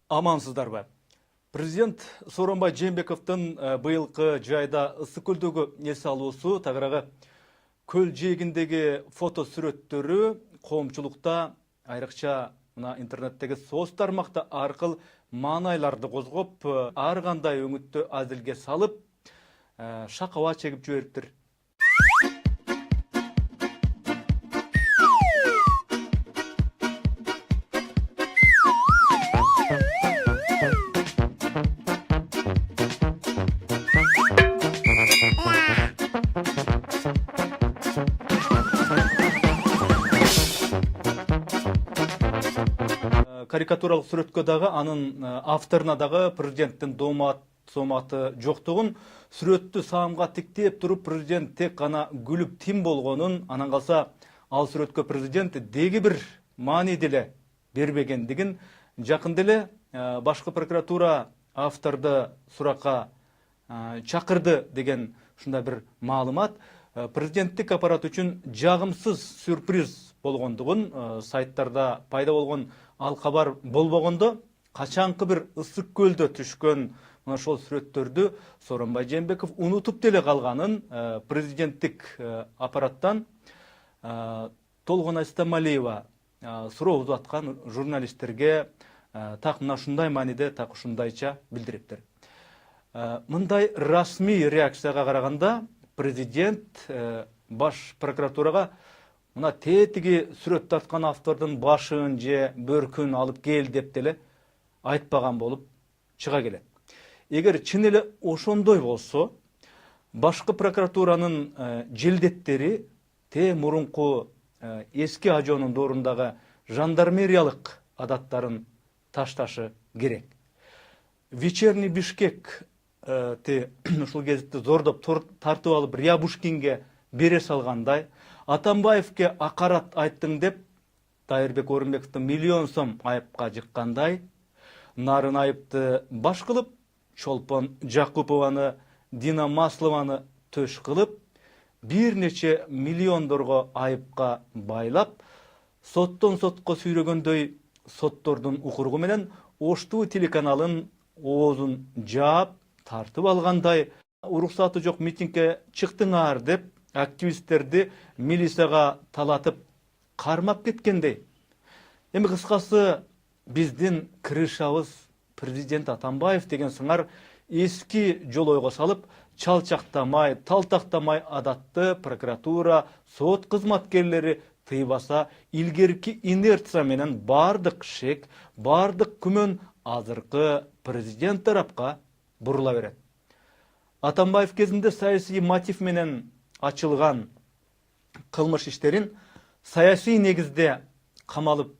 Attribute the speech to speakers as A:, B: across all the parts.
A: Амансыздарбы. Президент Сооронбай Жээнбековдун быйылкы жайда ысык көлдөгү эс алуусу тагыраагы көл жээгиндеги фото сүрөттөрү коомчулукта айрыкча мына интернеттеги соц тармакта аркыл маанайларды козгоп, ар кандай өңүттү азилге салып, шакаба чегип жибериптир. Карикатуралык сүрөткө дагы анын авторуна дагы президенттин дооматы жоктугун, сүрөттү саамга тиктеп туруп президент тек гана күлүп тим болгонун, анан калса ал сүрөткө президент деги бир маани деле бербегендигин, жакында эле башкы прокуратура авторду суракка чакырды деген ушундай бир маалымат президенттик аппарат үчүн жагымсыз сюрприз болгондугун, сайттарда пайда болгон ал кабар болбогондо, качанкы бир ысык көлдө түшкөн мына ошол сүрөттөрдү Сооронбай Жээнбеков унутуп деле калганын президенттик аппараттан Толгон Айстамалиева суроо uzуп аткан журналисттерге так мына ушундай мааниде, так ушундайча билдириптир. Мындай расмий реакцияга караганда президент баш прокуратурага мына тетиги сүрөт тарткан автордун башын же бөркүн алып кел деп деле айтпаган болуп чыга келет. Эгер чын эле ошондой болсо, башкы прокуратуранын желдеттери мурунку эски ажоонун доорундагы жандармериялык адаттарын ташташы керек. Вечерний Бишкек ушул гезитти зордоп тартып алып Рябушкинге бере салгандай, Атамбаевке акарат айттың деп Тайырбек Орунбековду миллион сом айыпка жыккандай, нарын айыпты баш кылып, Чолпон Жакупованы, Дина Маслованы төш кылып, бир нече миллиондорго айыпка байлап, соттон сотко сүйрөгөндөй соттордун укуругу менен Ош ТВ телеканалын оозун жаап, тартып алгандай, уруксаты жок митингге чыктыңар деп активисттерди милицияга талатып кармап кеткендей. Эми кыскасы биздин крышабыз президент Атамбаев деген сыңар эски жолойго салып, чалчактамай, талтактамай адатты прокуратура, сот кызматкерлери тыйбаса, илгерки инерция менен бардык шек, бардык күмөн азыркы президент тарапка бурула берет. Атамбаев кезинде саясий мотив менен ачылган кылмыш иштерин саясий негизде камалып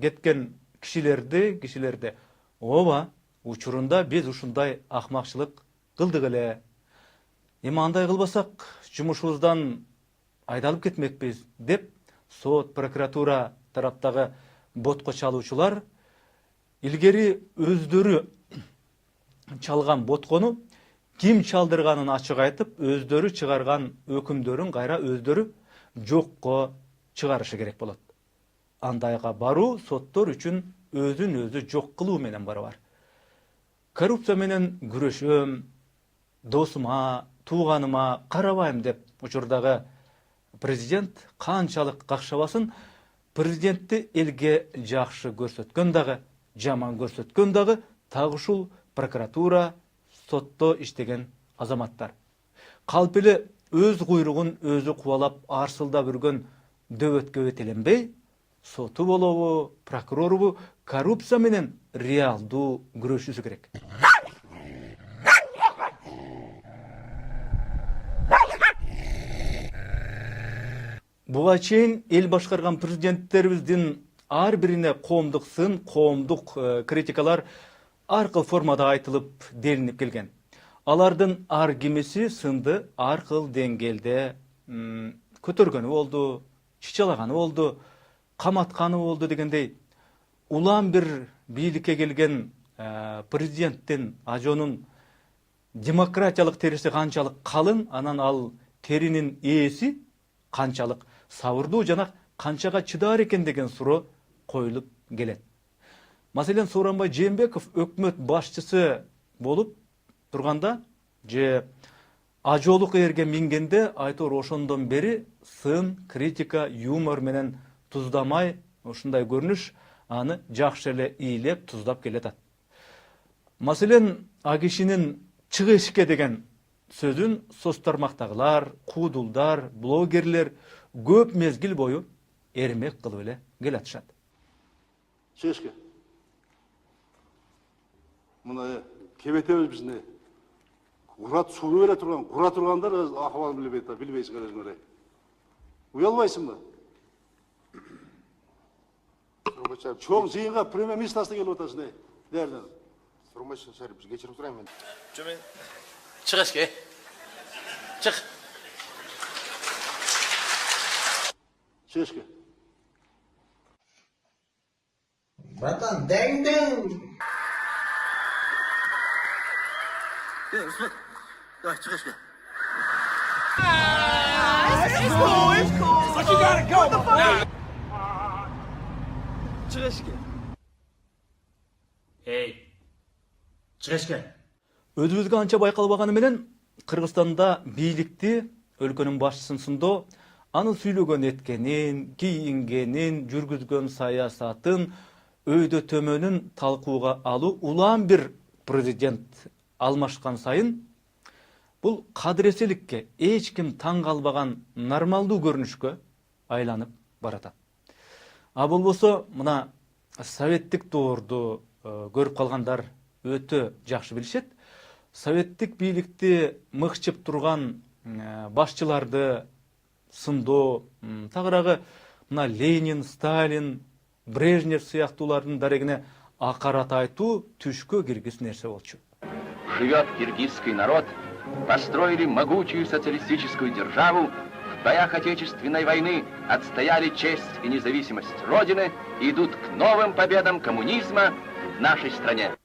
A: кеткен кишилерди ооба, учурунда биз ушундай акмакчылык кылдык эле. Эми андай кылбасак жумушубуздан айдалып кетмекпиз деп сот, прокуратура тараптагы ботко чалуучулар илгери өздөрү чалган боткону ким чалдырганын ачык айтып, өздөрү чыгарган өкүмдөрүн кайра өздөрү жокко чыгарышы керек болот. Андайга баруу соттор үчүн өзүн өзү жок кылуу менен барабар. Коррупция менен күрөшөм, досума, тууганыма карабайм деп учурдагы президент канчалык какшабасын, президентти элге жакшы көрсөткөн дагы, жаман көрсөткөн дагы так ушул прокуратура, сотто иштеген азаматтар. Калп эле өз куйругун өзү кубалап арсылдап үргөн дөбөткө бетеленбей, соту болобу, прокурорубу коррупция менен реалдуу күрөшүшү керек. Буга чейин эл башкарган президенттерибиздин ар бирине коомдук сын, коомдук критикалар ар кыл формада айтылып, делинип келген. Алардын ар кимиси сынды ар кыл деңгээлде көтөргөнү болду, чычалаганы болду, каматканы болду дегендей, улам бир бийликке келген президенттин ажоонун демократиялык териси канчалык калың, анан ал теринин ээси канчалык сабырдуу жана канчага чыдар экен деген суроо коюлуп келет. Маселен, Сооронбай Жээнбеков өкмөт башчысы болуп турганда же ажоолук ээрге мингенде айтор ошондон бери сын, критика, юмор менен туздамай ушундай көрүнүш аны жакшы эле ыйлеп туздап келатат. Маселен, а кишинин чыгы эшикке деген сөзүн соц тармактагылар, куудулдар, блогерлер көп мезгил бою эрмек кылып эле келатышат.
B: Чешке. Мына кебетебиз бизне. Урат сууну бере турган, кура тургандар акыбалын билбейсиңер өзүңөр. Уялбайсыңбы? Чоң жыйынга премьер-министр келип атасың, дерден.
C: Сурмайсың сэр, биз кечирим сурайм мен.
D: Жөмен. Чык эшикке. Чык.
B: Чешке.
C: Братан, дэң-дэң.
D: Усман, давай, чык эшикке. Чык эшикке. Эй. Чык эшикке.
A: Өзүбүзгө анча байкалбаганы менен Кыргызстанда бийликти өлкөнүн башчысын сындоо, анын сүйлөгөн эткенин, кийингенин, жүргүзгөн саясатын, өйдө төмөнүн талкууга алуу улам бир президент алмашкан сайын бул кадыреселикке эч ким таң калбаган нормалдуу көрүнүшкө айланып баратат. А болбосо мына советтик доорду көрүп калгандар өтө жакшы билишет. Советтик бийликти мыкчып турган башчыларды сындоо, тагыраагы мына Ленин, Сталин, Брежнев сыяктуулардын дарегине акарат айтуу түшкө киргис нерсе болчу.
E: Живет киргизский народ, построили могучую социалистическую державу, в боях Отечественной войны отстояли честь и независимость Родины и идут к новым победам коммунизма в нашей стране.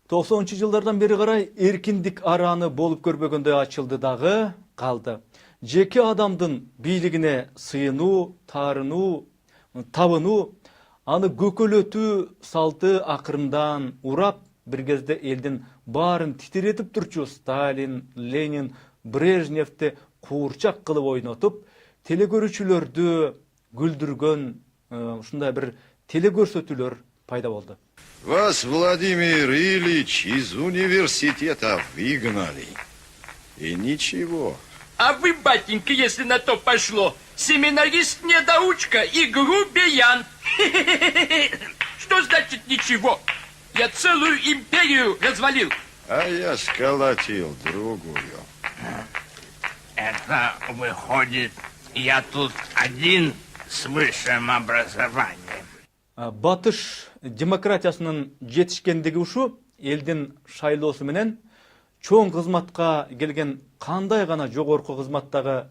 A: 90 жылдардан бери карай эркиндик арааны болуп көрбөгөндөй ачылды дагы калды. Жеке адамдын бийлигине сыйынуу, таарынуу, табынуу, аны көкөлөтүү салты акырындан урап, бир кезде элдин баарын титиретип турчу Сталин, Ленин, Брежневти куурчак кылып ойнотуп, телекөрүүчүлөрдү күлдүргөн ушундай бир телекөрсөтүүлөр пайда болду.
F: Вас, Владимир Ильич, из университета выгнали. И ничего.
G: А вы, батенька, если на то пошло, семинарист-недоучка и грубиян. Что значит ничего? Я целую империю развалил.
F: А я сколотил другую.
G: Это выходит, я тут один с высшим образованием.
A: Батыш демократиясынын жетишкендиги ушу элдин шайлоосу менен чоң кызматка келген кандай гана жогорку кызматтагы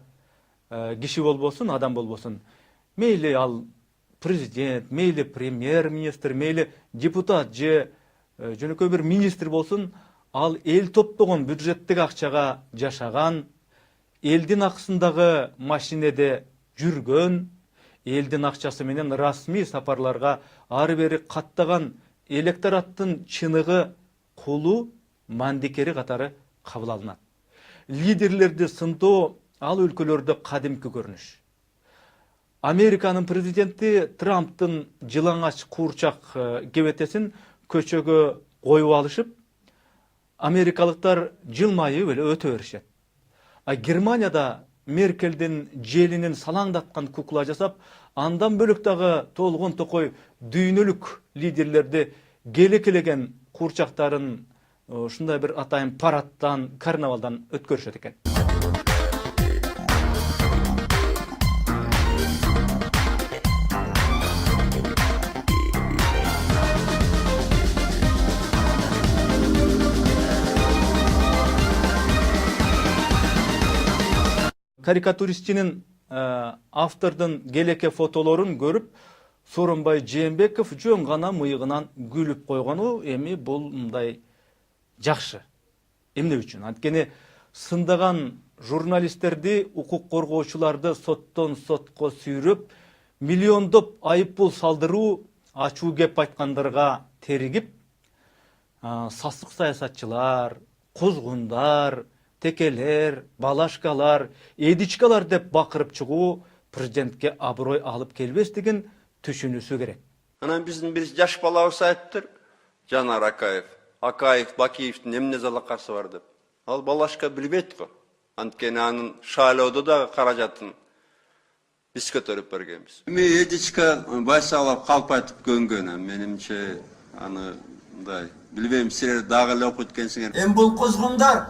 A: киши болбосун, адам болбосун, мейли ал президент, мейли премьер-министр, мейли депутат же жөнөкөй бир министр болсун, ал эл топтогон бюджеттик акчага жашаган, элдин акысындагы машинеде жүргөн, элдин акчасы менен расмий сапарларга ары бери каттаган электораттын чыныгы, кулу, мандикери катары кабыл алынат. Лидерлерди сындоо ал өлкөлөрдө кадимки көрүнүш. Американын президенти Трамптын жылаңач куурчак кебетесин көчөгө коюп алышып, америкалыктар жылмайып эле өтө беришет. А Германияда Меркелдин желинин салаңдаткан кукла жасап, андан бөлөк дагы толгон токой дүйнөлүк лидерлерди келекелеген куурчактарын ушундай бир атайын парадтан, карнавалдан өткөрүшөт экен. Карикатуристчинин автордун келеке фотолорун көрүп, Сооронбай Жээнбеков жөн гана мыйыгынан күлүп койгону эми бул мындай жакшы. Эмне үчүн? Анткени сындаган журналисттерди, укук коргоочуларды соттон сотко сүйрөп, миллиондоп айыппул салдыруу ачуу кеп айткандарга теригип, сасык саясатчылар, кузгундар, текелер, балашкалар, эдичкалар деп бакырып чыгуу президентке аброй алып келбес деген түшүнүүсү керек.
H: Анан биздин бир жаш балабыз айтыптыр, Жанар Акаев, Бакиевдин эмне залакасы бар деп. Ал балашка билбейт го. Анткени анын шайлоодо да каражатын биз көтөрүп бергенбиз. Эдичка Байсалов калп айтып көнгөн, менимче аны мындай билбейм, силер дагы эле окуйт экенсиңер.
C: Эми бул кузгундар,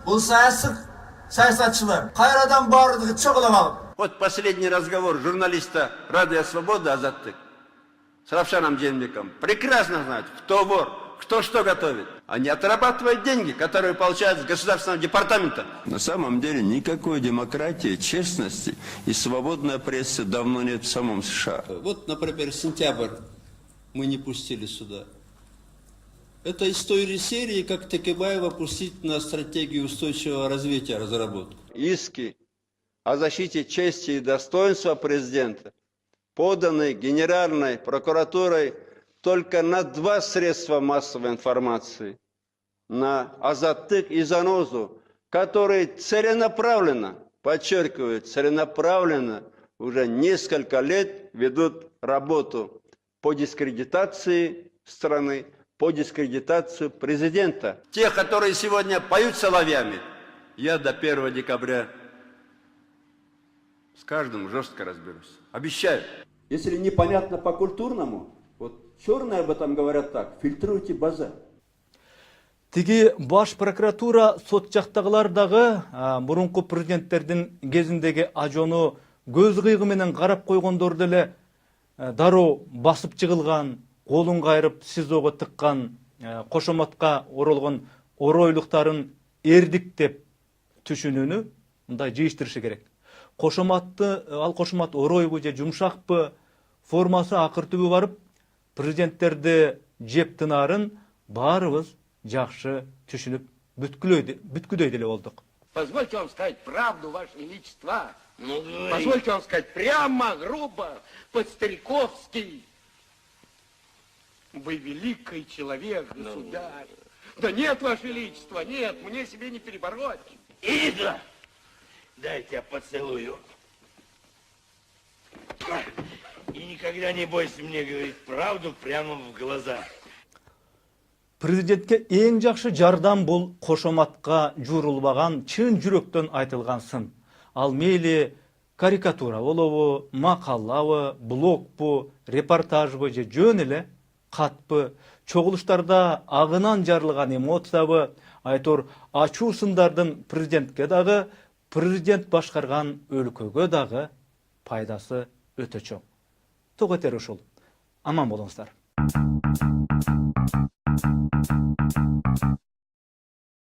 C: бул саясатчылар кайрадан баардыгы чогулуп алып.
H: Вот последний разговор журналиста Радио Свобода Азаттык с Равшаном Жээнбековым прекрасно знают, кто вор, кто что готовит. Они отрабатывают деньги, которые получают с государственного департамента. На самом деле никакой демократии, честности и свободной прессы давно нет в самом США. Вот, например, сентябрь мы не пустили сюда. Это из той серии, как Текебаева пустить на стратегию устойчивого развития разработку. Иски о защите чести и достоинства президента, поданный Генеральной прокуратурой только на 2 средства массовой информации, на Азаттык и Занозу, которые целенаправленно, подчеркиваю, целенаправленно уже несколько лет ведут работу по дискредитации страны, по дискредитацию президента. Те, которые сегодня поют соловьями, я до 1 декабря с каждым жестко разберусь. Обещаю. Если непонятно по-культурному, вот черные об этом говорят так, фильтруйте базар.
A: Тиги баш прокуратура сот жактагылар дагы мурунку президенттердин кезиндеги ажону көз кыйгы менен карап койгондор деле дароо басып чыгылган, колун кайрып СИЗОго тыккан, кошоматка оролгон оройлуктарын эрдик деп түшүнүүнү мындай жыйыштырышы керек. Ал кошомат оройбу же жумшакпы, формасы акыртыбы барып, президенттерди жеп тынарын баарыбыз жакшы түшүнүп бүткүдөй деле болдук.
I: Позвольте вам сказать правду, Ваше Величество. Позвольте вам сказать прямо, грубо, по-стариковски. Вы великий человек, государь. Да нет, Ваше Величество, нет, мне себе не перебороть.
D: Ида, дайте я поцелую. И никогда не бойся мне говорить правду прямо в глаза.
A: Президентке эң жакшы жардам бул кошоматка журулбаган, чын жүрөктөн айтылган сын. Ал мейли карикатура болобу, макалабы, блогпу, репортажбы же жөн эле катпы, чогулуштарда агынан жарылган эмоциябы, айтор ачуу сындардын президентке дагы, президент башкарган өлкөгө дагы пайдасы өтө чоң. Тоготер ушул. Аман болуңуздар.